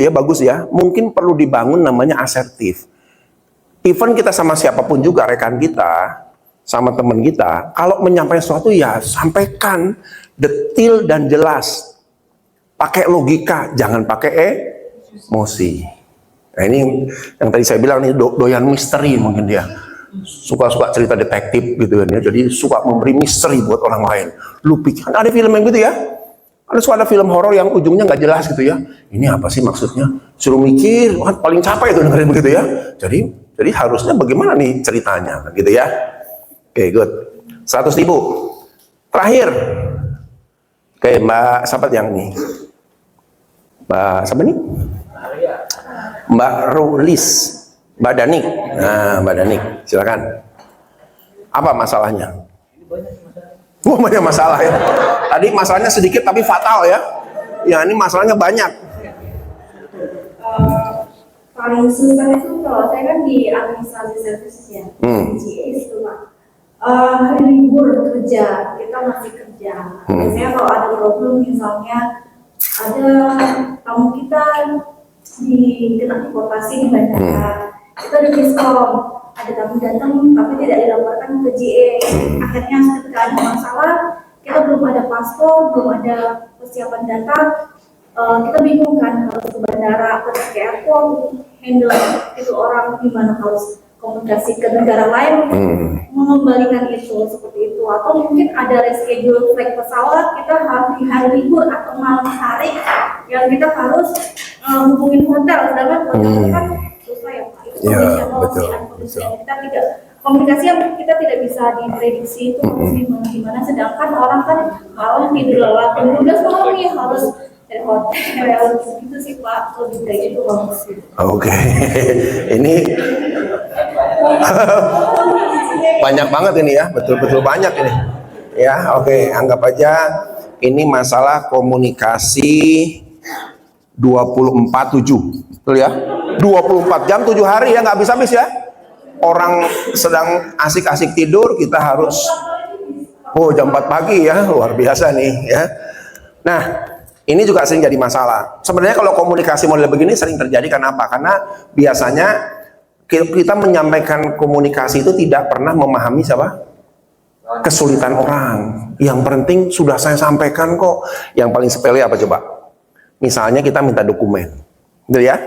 ya, bagus ya. Mungkin perlu dibangun namanya asertif. Even kita sama siapapun juga, rekan kita, sama teman kita, kalau menyampaikan sesuatu ya sampaikan detail dan jelas. Pakai logika, jangan pakai emosi. Nah ini yang tadi saya bilang nih, doyan misteri mungkin dia. Suka-suka cerita detektif gitu kan ya. Jadi suka memberi misteri buat orang lain. Lu pikir, ada film yang gitu ya? Ada film horor yang ujungnya nggak jelas gitu ya. Ini apa sih maksudnya? Suruh mikir, kan paling capek itu dengerin begitu ya. Jadi harusnya bagaimana nih ceritanya gitu ya. Oke, good. 100.000. Terakhir. Oke, Mbak sahabat yang nih. Mbak siapa nih? Mbak Rulis. Mbak Danik. Nah, Mbak Danik, silakan. Apa masalahnya? Oh, banyak masalah ya. Tadi masalahnya sedikit tapi fatal ya. Ya, ini masalahnya banyak. Paling susah itu kalau saya kan di administrasi services ya, GA itu Pak. Hari libur kerja, kita masih kerja. Biasanya kalau ada problem misalnya ada tamu kita kena deportasi di bandara, itu ada miskom, ada tamu datang tapi tidak dilaporkan ke GA. Akhirnya ketika ada masalah, kita belum ada paspor, belum ada persiapan data, kita bingung kan harus ke bandara, harus ke airport, handle itu orang gimana, harus komunikasi ke negara lain, mengembalikan itu seperti itu, atau mungkin ada reschedule flight pesawat, kita harus di hari libur atau malam hari yang kita harus hubungin hotel, sedangkan hotel kan susah ya Pak, itu betul. Kita tidak komunikasi yang kita tidak bisa diprediksi itu gimana, sedangkan orang kan malam tidur lewat udah malam nih harus hotel gitu sih Pak, lebih dari itu Oke. Ini banyak banget ini ya, betul-betul banyak ini. Ya, oke, anggap aja ini masalah komunikasi 24/7. Betul ya? 24 jam 7 hari ya, nggak habis-habis ya. Orang sedang asik-asik tidur, kita harus jam 4 pagi ya, luar biasa nih ya. Nah, ini juga sering jadi masalah. Sebenarnya kalau komunikasi model begini sering terjadi karena apa? Karena biasanya kita menyampaikan komunikasi itu tidak pernah memahami siapa? Kesulitan orang. Yang penting sudah saya sampaikan kok. Yang paling sepele apa coba? Misalnya kita minta dokumen. Gitu ya?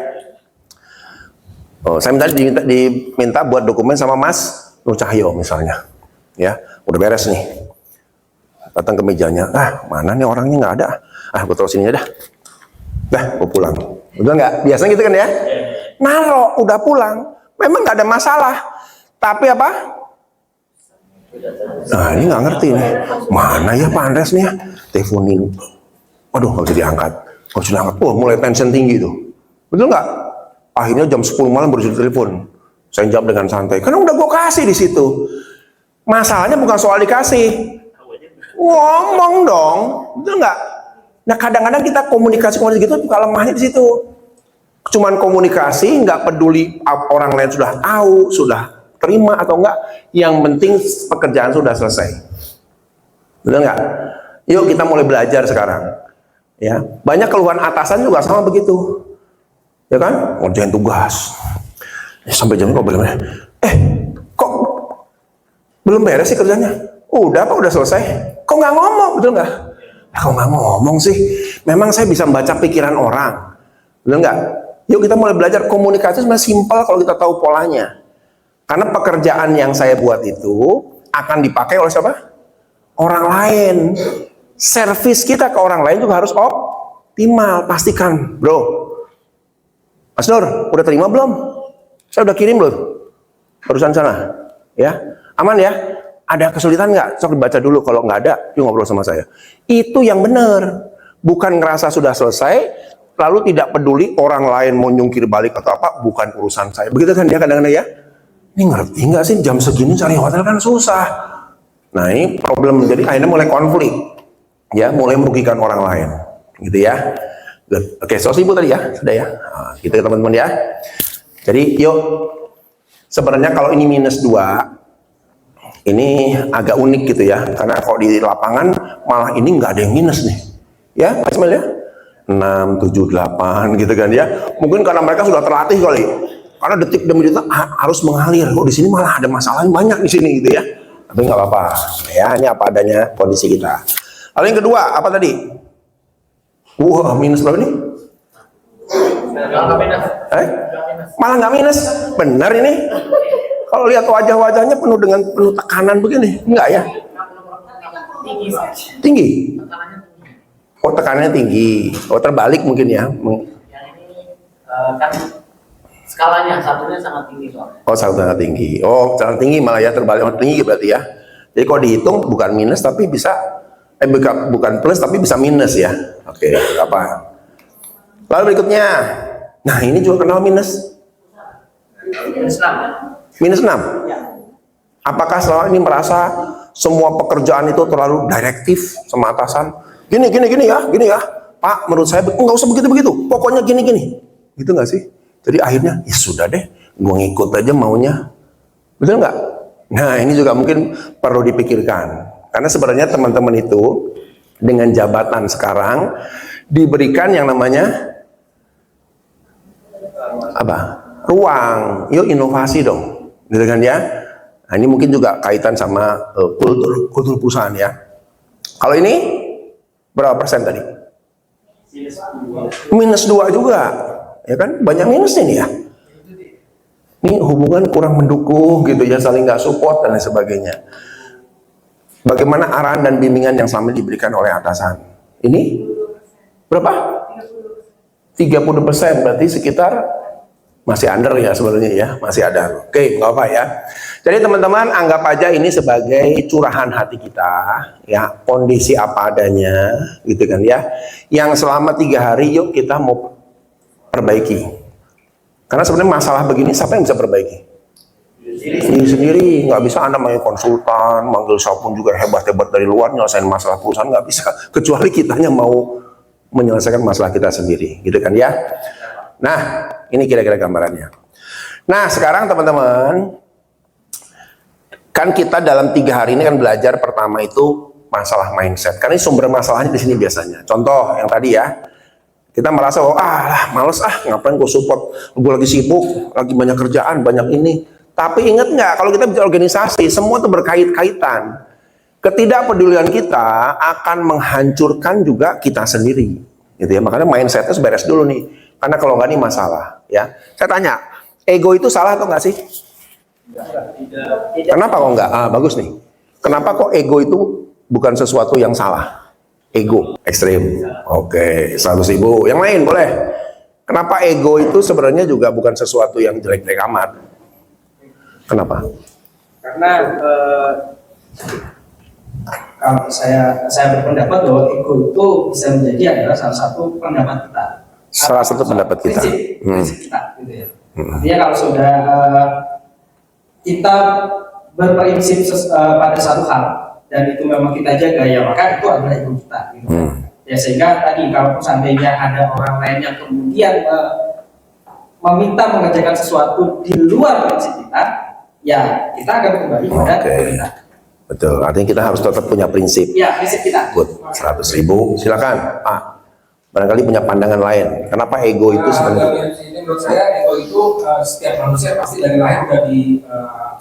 Saya diminta buat dokumen sama Mas Nur Cahyo misalnya. Ya, udah beres nih. Datang ke mejanya. Mana nih orangnya, nggak ada. Gue taruh sini aja dah. Gue pulang. Betul nggak? Biasanya gitu kan ya? Naro, udah pulang. Memang nggak ada masalah. Tapi apa? Nah, ini nggak ngerti nih. Mana ya Pak Andres nih ya? Teleponin. Waduh, nggak bisa diangkat. Nggak bisa diangkat. Mulai tension tinggi tuh. Betul nggak? Akhirnya jam 10 malam baru telepon. Saya jawab dengan santai. Karena udah gue kasih di situ. Masalahnya bukan soal dikasih. Ngomong dong. Betul nggak? Nah, kadang-kadang kita komunikasi gitu juga lemahnya di situ. Cuman komunikasi, nggak peduli orang lain sudah tahu, sudah terima atau enggak. Yang penting pekerjaan sudah selesai. Betul nggak? Yuk kita mulai belajar sekarang. Ya, banyak keluhan atasan juga sama begitu. Ya kan? Ngerjain tugas. Sampai jam kok belum? Kok belum beres sih kerjanya? Udah Pak, udah selesai. Kok nggak ngomong? Betul nggak? Kok nggak ngomong sih? Memang saya bisa membaca pikiran orang. Betul nggak? Yuk kita mulai belajar komunikasi sebenarnya simpel kalau kita tahu polanya. Karena pekerjaan yang saya buat itu akan dipakai oleh siapa? Orang lain. Servis kita ke orang lain juga harus optimal. Pastikan, bro. Mas Nur, udah terima belum? Saya udah kirim belum? Barusan sana. Ya, aman ya? Ada kesulitan nggak? Sok dibaca dulu. Kalau nggak ada, yuk ngobrol sama saya. Itu yang benar. Bukan ngerasa sudah selesai, lalu tidak peduli orang lain mau nyungkir balik atau apa, bukan urusan saya. Begitu kan dia kadang-kadang ya? Ini ngerti nggak sih jam segini cari hotel kan susah. Nah ini problem, jadi akhirnya mulai konflik. Ya, mulai merugikan orang lain. Gitu ya. Good. Oke, 100.000 tadi ya? Sudah ya? Nah, gitu ya teman-teman ya. Jadi yuk, sebenarnya kalau ini -2, ini agak unik gitu ya, karena kalau di lapangan malah ini nggak ada yang minus nih, ya Pak Ismail ya. 6, 7, 8 gitu kan ya. Mungkin karena mereka sudah terlatih kali. Karena detik demi detik harus mengalir. Kok di sini malah ada masalah yang banyak di sini gitu ya. Tapi nggak apa-apa. Ya, ini apa adanya kondisi kita. Lalu yang kedua, apa tadi? Wah, minus berapa nih? Malah nggak minus. Benar ini. Kalau lihat wajah-wajahnya penuh tekanan begini, enggak ya? Tinggi. Oh, tekanannya tinggi. Oh, terbalik mungkin ya. Yang ini kan skalanya satunya sangat tinggi soalnya. Oh, sangat tinggi. Oh, sangat tinggi malah ya, terbalik. Oh, tinggi berarti ya. Jadi kalau dihitung bukan minus tapi bisa bukan plus tapi bisa minus ya. Oke, apa? Lalu berikutnya. Nah, ini juga kenal minus. Minus 6. Apakah selama ini merasa semua pekerjaan itu terlalu direktif sama atasan? Gini ya. Pak, menurut saya nggak usah begitu. Pokoknya gini. Gitu nggak sih? Jadi akhirnya, ya sudah deh, gue ngikut aja maunya. Betul nggak? Nah, ini juga mungkin perlu dipikirkan. Karena sebenarnya teman-teman itu dengan jabatan sekarang diberikan yang namanya apa? Ruang. Yuk inovasi dong. Gitu kan ya? Nah, ini mungkin juga kaitan sama kultur perusahaan ya. Kalau ini berapa persen tadi? Minus 2 juga. Ya kan? Banyak minusnya nih ya. Ini hubungan kurang mendukung gitu ya, saling nggak support dan lain sebagainya. Bagaimana arahan dan bimbingan yang selama diberikan oleh atasan? Ini berapa? 30%, berarti sekitar masih under ya sebenarnya ya, masih ada. Oke, nggak apa ya. Jadi teman-teman anggap aja ini sebagai curahan hati kita, ya kondisi apa adanya, gitu kan ya. Yang selama 3 hari yuk kita mau perbaiki. Karena sebenarnya masalah begini siapa yang bisa perbaiki? Diri sendiri. Nggak bisa Anda manggil konsultan, manggil siapapun juga hebat-hebat dari luar nyelesain masalah perusahaan, nggak bisa. Kecuali kitanya mau menyelesaikan masalah kita sendiri, gitu kan ya. Nah, ini kira-kira gambarannya. Nah, sekarang teman-teman, kan kita dalam 3 hari ini kan belajar pertama itu masalah mindset. Karena ini sumber masalahnya di sini biasanya. Contoh yang tadi ya, kita merasa bahwa males ngapain gue support, gue lagi sibuk, lagi banyak kerjaan, banyak ini. Tapi ingat nggak, kalau kita bicara organisasi, semua itu berkait-kaitan. Ketidakpedulian kita akan menghancurkan juga kita sendiri, gitu ya. Makanya mindsetnya harus beres dulu nih. Karena kalau nggak ini masalah, ya. Saya tanya, ego itu salah atau nggak sih? Tidak. Kenapa kok nggak? Bagus nih. Kenapa kok ego itu bukan sesuatu yang salah? Ego ekstrim. Oke, 100.000. Yang lain boleh. Kenapa ego itu sebenarnya juga bukan sesuatu yang jelek-jelek amat? Kenapa? Karena kalau saya berpendapat bahwa ego itu bisa menjadi adalah salah satu pendapat kita. Salah satu pendapat kita. Prinsip kita, gitu ya. Artinya kalau sudah kita berprinsip pada satu hal dan itu memang kita jaga, ya maka itu adalah ego kita. Gitu. Ya sehingga tadi kalau seandainya ada orang lain yang kemudian meminta mengerjakan sesuatu di luar prinsip kita, ya kita akan kembali pada kita. Betul. Artinya kita harus tetap punya prinsip. Ya, prinsip kita. Good. 100.000. Silakan, Pak. Barangkali punya pandangan lain. Kenapa ego itu sebenarnya? Ini menurut saya ego itu setiap manusia pasti dari lahir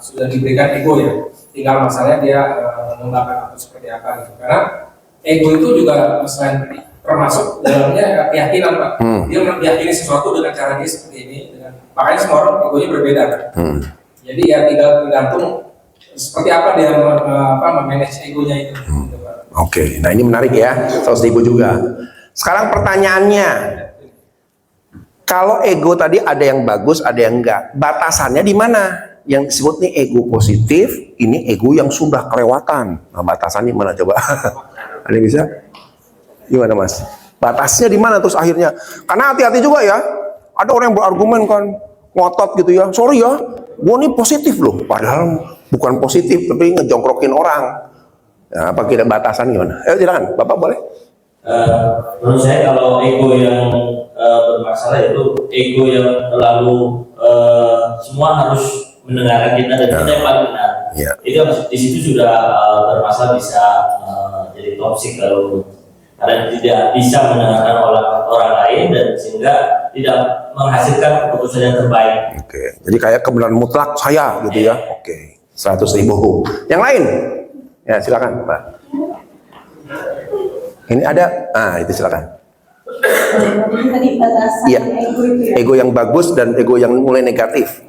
sudah diberikan ego ya. Tinggal masalahnya dia mengembangkan atau seperti apa gitu. Karena ego itu juga selain termasuk dalamnya keyakinan Pak. Dia meyakini sesuatu dengan cara dia seperti ini. Makanya semua orang egonya berbeda. Jadi ya tinggal tergantung seperti apa dia memanage egonya itu. Gitu, Pak. Oke, nah ini menarik ya. 100.000 juga. Sekarang pertanyaannya, kalau ego tadi ada yang bagus, ada yang enggak, batasannya di mana? Yang disebut nih ego positif, ini ego yang sudah kelewatan. Nah, batasannya di mana coba? Ada yang bisa? Gimana Mas? Batasnya di mana terus akhirnya? Karena hati-hati juga ya, ada orang yang berargumen kan, ngotot gitu ya. Sorry ya, gue ini positif loh, padahal bukan positif, tapi ngejongkrokin orang. Nah, apa kira batasan gimana? Silakan, Bapak boleh? Menurut saya kalau ego yang bermasalah itu ego yang terlalu semua harus mendengarkan kita dan kita yang paling benar. Itu di situ sudah bermasalah, bisa jadi toksik kalau karena tidak bisa mendengarkan orang lain dan sehingga tidak menghasilkan keputusan yang terbaik. Oke, jadi kayak kebenaran mutlak saya gitu ya. Oke, 100.000. Yang lain? Ya silakan Pak. Ini ada, itu silakan. Tadi batasan Iya. ego itu ya. Ego yang bagus dan ego yang mulai negatif.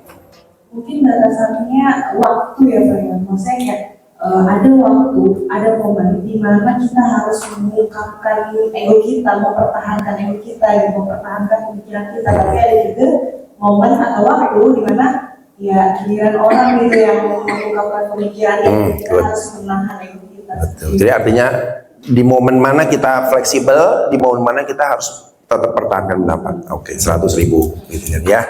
Mungkin batasannya waktu ya Pak ya. Maksudnya kayak ada waktu, ada momen di mana kita harus mengungkapkan ego kita, mempertahankan ego kita, mempertahankan pemikiran kita. Tapi ada juga momen atau waktu di mana ya giliran orang gitu yang mengungkapkan pemikirannya, kita betul. harus menahan ego kita. Betul. Jadi artinya di momen mana kita fleksibel, di momen mana kita harus tetap pertahankan pendapat. Oke, 100.000 gitu kan ya.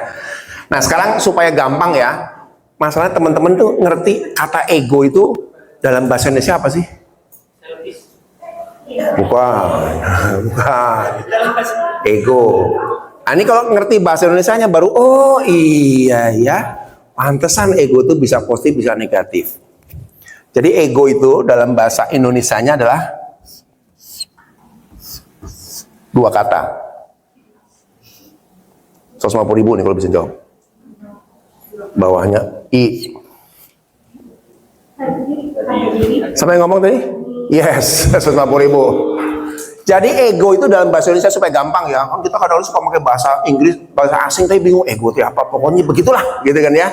Nah sekarang supaya gampang ya, masalahnya teman-teman tuh ngerti kata ego itu dalam bahasa Indonesia apa sih? Bukan. Ego. Nah, ini kalau ngerti bahasa Indonesianya baru, oh iya ya, pantesan ego itu bisa positif, bisa negatif. Jadi ego itu dalam bahasa Indonesianya adalah dua kata. 150.000 nih kalau bisa jawab. Bawahnya I. Sampai ngomong tadi? Yes, 150.000. Jadi ego itu dalam bahasa Indonesia supaya gampang ya. Kan kita kadang-kadang suka pakai bahasa Inggris, bahasa asing tapi bingung ego itu apa. Pokoknya begitulah, gitu kan ya.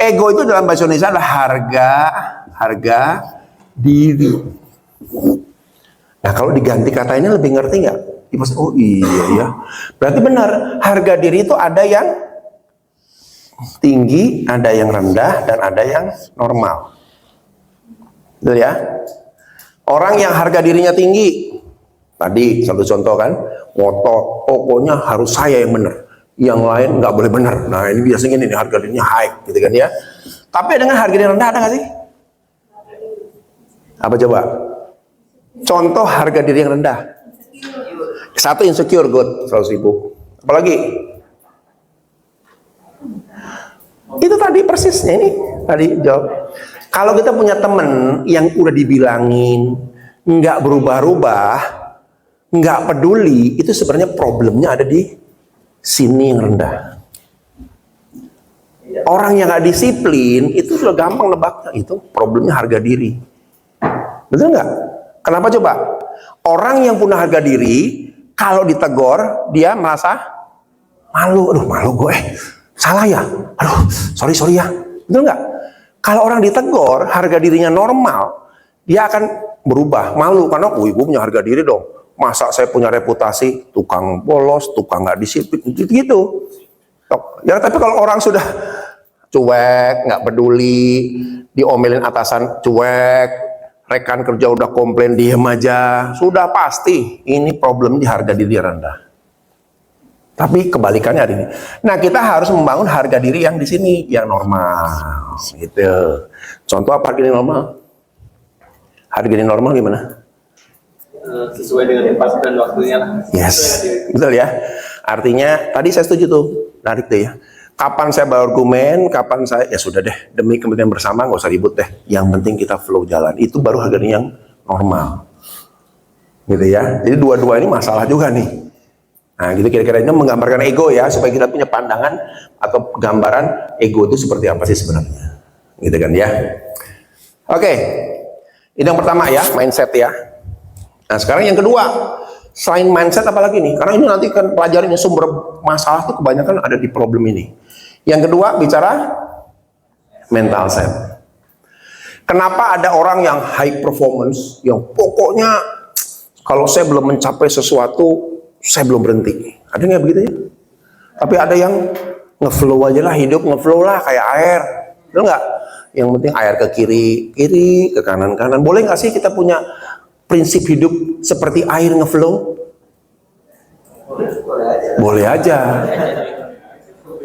Ego itu dalam bahasa Indonesia adalah harga diri. Nah kalau diganti kata ini lebih ngerti nggak? Oh iya ya. Berarti benar, harga diri itu ada yang tinggi, ada yang rendah, dan ada yang normal. Betul ya? Orang yang harga dirinya tinggi, tadi satu contoh kan, ngotot, pokoknya harus saya yang benar, yang lain nggak boleh benar. Nah ini biasanya ini harga dirinya high, gitu kan ya. Tapi dengan harga diri rendah ada nggak sih? Apa coba? Contoh harga diri yang rendah. Satu insecure, good, 100.000. Apalagi? Itu tadi persisnya ini tadi jawab. Kalau kita punya temen yang udah dibilangin nggak berubah-ubah, nggak peduli, itu sebenarnya problemnya ada di sini yang rendah. Orang yang nggak disiplin itu sudah gampang nebaknya, itu problemnya harga diri. Betul nggak? Kenapa coba? Orang yang punya harga diri kalau ditegor dia merasa malu, aduh malu gue, salah ya, aduh sorry ya, betul nggak? Kalau orang ditegor, harga dirinya normal, dia akan berubah, malu karena, gue punya harga diri dong, masa saya punya reputasi tukang bolos, tukang nggak disiplin, gitu. Ya tapi kalau orang sudah cuek, nggak peduli, diomelin atasan cuek, rekan kerja udah komplain diem aja, sudah pasti ini problem di harga diri rendah. Tapi kebalikannya hari ini. Nah kita harus membangun harga diri yang di sini yang normal, gitu. Contoh apa harga diri normal? Harga diri normal gimana? Sesuai dengan tempat dan waktunya. Yes, betul ya. Artinya tadi saya setuju tuh, menarik tuh ya. Kapan saya berargumen, kapan saya, ya sudah deh, demi kepentingan bersama nggak usah ribut deh. Yang penting kita flow jalan, itu baru harga diri yang normal. Gitu ya, jadi dua-dua ini masalah juga nih. Nah gitu kira-kira ini menggambarkan ego ya, supaya kita punya pandangan atau gambaran ego itu seperti apa sih sebenarnya. Gitu kan ya. Oke, ini yang pertama ya, mindset ya. Nah sekarang yang kedua, selain mindset apalagi nih? Karena ini nanti kan pelajarannya sumber masalah tuh kebanyakan ada di problem ini. Yang kedua bicara mental set. Kenapa ada orang yang high performance, yang pokoknya kalau saya belum mencapai sesuatu, saya belum berhenti. Ada nggak begitu ya? Tapi ada yang ngeflow aja lah, hidup ngeflow lah kayak air. Betul nggak? Yang penting air ke kiri, ke kanan. Boleh nggak sih kita punya prinsip hidup seperti air ngeflow? Boleh aja.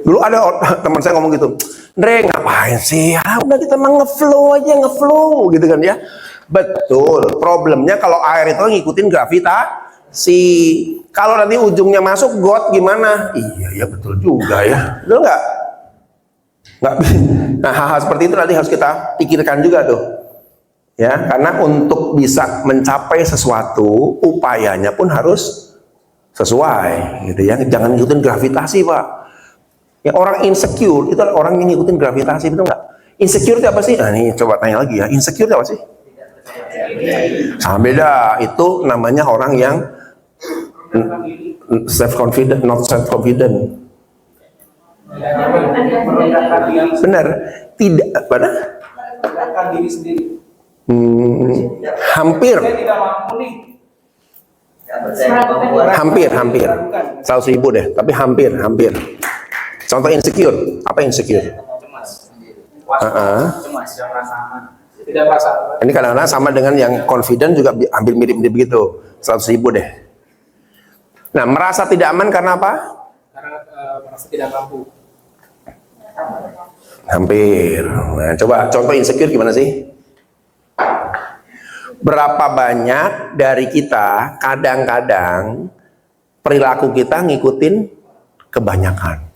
Dulu ada teman saya ngomong gitu, Andre ngapain sih? Ya udah kita mah ngeflow aja, ngeflow gitu kan ya. Betul. Problemnya kalau air itu ngikutin gravitasi. Kalau nanti ujungnya masuk got gimana? Iya ya betul juga ya. Betul nggak? Nggak. Nah hal-hal seperti itu nanti harus kita pikirkan juga tuh. Ya, karena untuk bisa mencapai sesuatu, upayanya pun harus sesuai, gitu ya. Jangan ngikutin gravitasi, Pak. Ya, orang insecure itu orang yang ngikutin gravitasi, betul nggak? Insecure itu apa sih? Nah, ini coba tanya lagi ya. Insecure itu apa sih? Beda. Itu namanya orang yang self confident, not self confident. Benar. Tidak, pada? Diri sendiri. Hampir. Saya tidak mampu nih. Hampir. 100.000 deh, tapi hampir. Contoh insecure. Apa insecure? Cemas. Cemas, tidak merasa aman. Tidak merasa aman. Ini kadang-kadang sama dengan yang confident juga hampir mirip-mirip begitu. 100.000 deh. Nah, merasa tidak aman karena apa? Karena merasa tidak mampu. Hampir. Nah, coba contoh insecure gimana sih? Berapa banyak dari kita kadang-kadang perilaku kita ngikutin kebanyakan.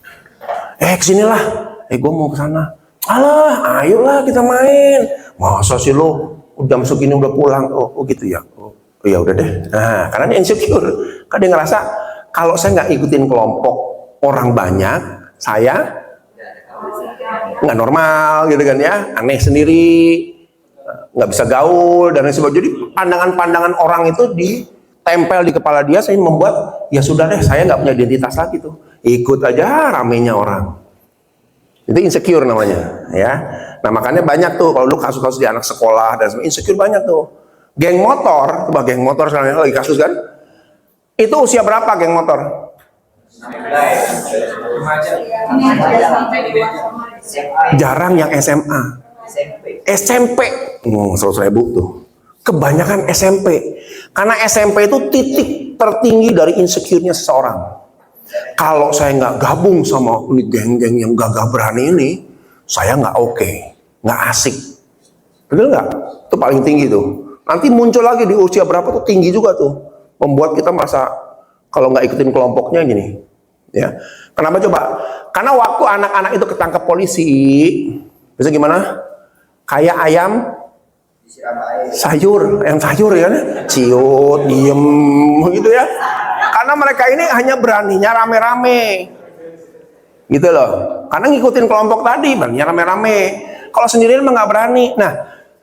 Kesinilah. Gue mau ke sana. Alah, ayolah kita main. Masa sih lo jam segini udah pulang? Oh gitu ya. Oh ya udah deh. Nah, karena dia insecure. Karena dia ngerasa kalau saya nggak ikutin kelompok orang banyak, saya nggak normal gitu kan ya, aneh sendiri, nggak bisa gaul dan lain sebagainya. Jadi pandangan-pandangan orang itu ditempel di kepala dia, saya membuat ya sudah deh, saya nggak punya identitas lagi tuh, ikut aja ramenya orang. Itu insecure namanya, ya. Nah makanya banyak tuh kalau lu kasus-kasus di anak sekolah dan sebagainya, insecure banyak tuh. Geng motor, coba geng motor sekarang lagi kasus kan? Itu usia berapa geng motor? Jarang yang SMA. SMP. 100.000 tuh. Kebanyakan SMP. Karena SMP itu titik tertinggi dari insecure-nya seseorang. Kalau saya nggak gabung sama geng-geng yang gagah berani ini, saya nggak oke, nggak asik. Betul nggak? Itu paling tinggi tuh. Nanti muncul lagi di usia berapa tuh tinggi juga tuh. Membuat kita merasa kalau nggak ikutin kelompoknya gini. Ya, kenapa coba? Karena waktu anak-anak itu ketangkep polisi, bisa gimana? Kayak ayam sayur, ayam sayur ya, ciut, diem, gitu ya. Karena mereka ini hanya beraninya rame-rame, gitu loh. Karena ngikutin kelompok tadi, beraninya rame-rame. Kalau sendirian mah nggak berani. Nah,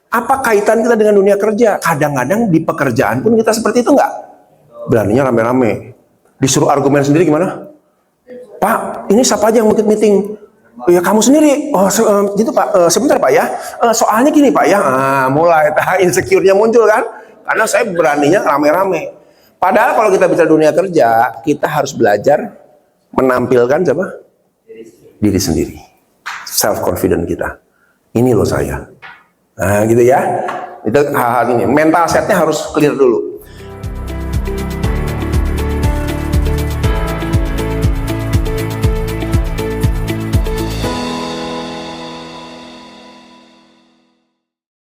apa kaitan kita dengan dunia kerja? Kadang-kadang di pekerjaan pun kita seperti itu nggak? Beraninya rame-rame. Disuruh argumen sendiri gimana? Pak, ini siapa aja yang mau meeting? Ya kamu sendiri. Oh, gitu Pak. Sebentar Pak ya. Soalnya gini Pak ya. Mulai insecure-nya muncul kan? Karena saya beraninya rame-rame. Padahal kalau kita bicara dunia kerja, kita harus belajar menampilkan siapa? Diri sendiri. Self confident kita. Ini loh saya. Nah, gitu ya. Itu hal-hal ini. Mental setnya harus clear dulu.